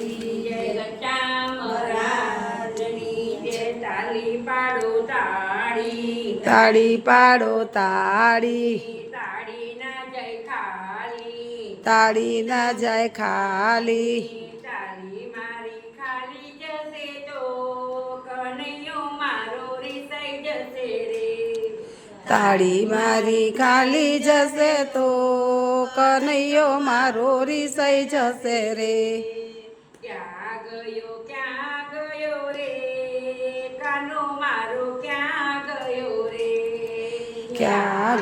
જય શ્યામ રાજની જય તાલી પાડો તાળી તાળી પાડો તાળી તાળી ના જય ખાલી તાળી ના જાય ખાલી તાળી મારી ખાલી જશે તો કનૈયો મારો રીસાઈ જશે રે તાળી મારી ખાલી જશે તો કનૈયો મારો રીસાઈ જશે રે ક્યાં ગયો રે કાનો મારો ક્યાં ગયો રે ક્યાં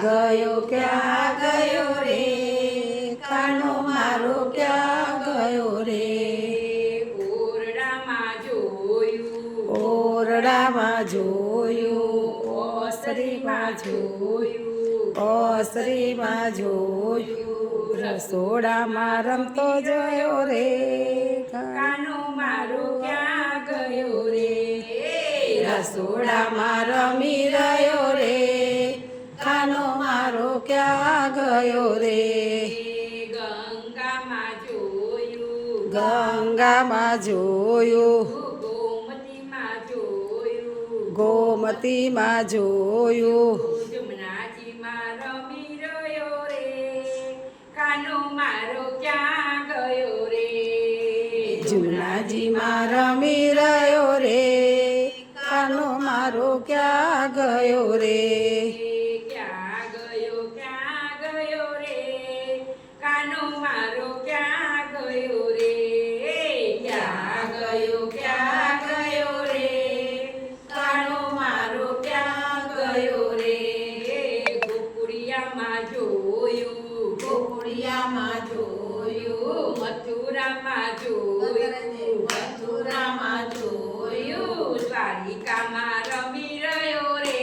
ગયો રે કાનો મારો ક્યાં ગયો રે ઓરડામાં જોયું ઓરડામાં જોયું ઓસરીમાં જોયું ઓસરીમાં જોયું રસોડામાં રમતો જોયો રે કાનો મારો ક્યાં ગયો રે રસોડામાં રમી રહ્યો રે કાનો મારો ક્યાં ગયો રે ગંગામાં જોયું ગંગામાં જોયું ગોમતીમાં જોયું ગોમતીમાં જોયું જમનાજીમાં રમી રહ્યો રે કાનો મારો ક્યાં ગયો રે જુનાજીમાં રમી રહ્યો રે કાનો મારો ક્યાં ગયો રે ક્યાં ગયો રે કાનો મારો ક્યાં ગયો રે ક્યાં ગયો રે કાનો મારો ક્યાં ગયો રે ગોકુળિયામાં જોયું ગોકુળિયામાં જોયું મથુરામાં જોયું મથુરામાં જોયું દ્વારિકામાં રમી રહ્યો રે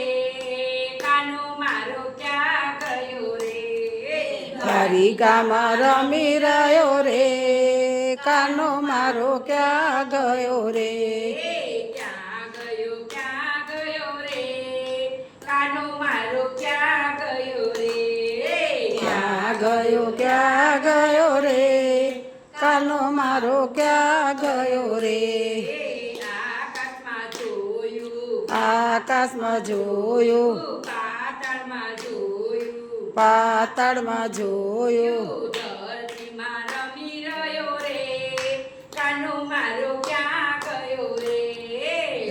કાનો મારો ક્યાં ગયો રે દ્વારિકામાં રમી રહ્યો રે કાનો મારો ક્યાં ગયો રે ક્યાં ગયો રે કાનો મારો ક્યાં ગયો રે ક્યાં ગયો રે કાનો મારો ક્યાં ગયો રે આકાશમાં જોયું આકાશમાં જોયું પાતાળમાં જોયું પાતાળમાં જોયું ધરતીમાં રમી રહ્યો રે કાનો મારો ક્યાં ગયો રે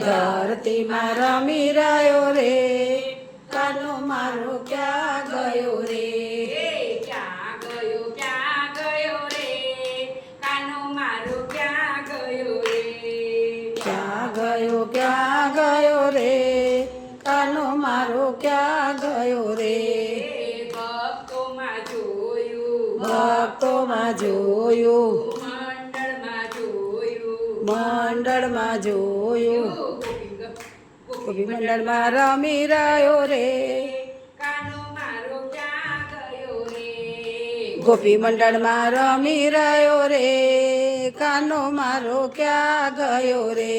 ધરતીમાં રમી રહ્યો રે કાનો મારો ક્યાં ગયો રે ક્યાં ગયો રે કાનો મારો ક્યાં ગયો રે ક્યાં ગયો રે કાનો મારો ક્યાં ગયો રે ભક્તોમાં જોયું ભક્તોમાં જોયું મંડળમાં જોયું મંડળમાં જોયું ગોપી મંડળમાં રમી રહ્યો રે કાનો મારો ક્યાં ગયો રે ગોપી મંડળમાં રમી રહ્યો રે કાનો મારો ક્યાં ગયો રે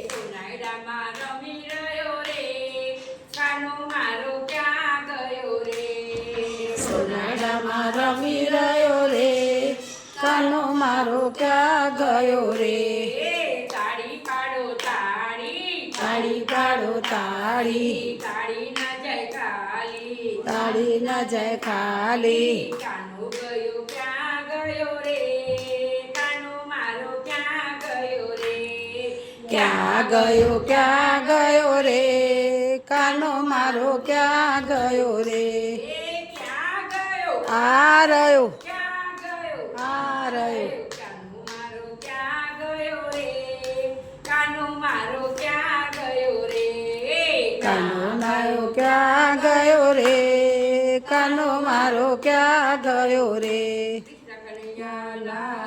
સોનાડામાં રમી રહ્યો રે કાનો મારો ક્યાં ગયો રે સોનાડામાં રમી રહ્યો રે કાનો મારો ક્યાં ગયો રે તાળી પાડો તાળી તાળી પાડો તાળી તાળી ના જય ખાલી તાળી ના જાય ખાલી કાનો ગયો ક્યાં ગયો રે કાનો મારો ક્યાં ગયો રે ક્યાં ગયો રે કાનો મારો ક્યાં ગયો રે ક્યાં ગયો આ રહ્યો ક્યાં ગયો આ રહ્યો કાનો મારો ક્યાં ગયો રે કાનો મારો ક્યાં ગયો રે કાનો મારો ક્યાં ગયો રે કાનો મારો ક્યાં ગયો રે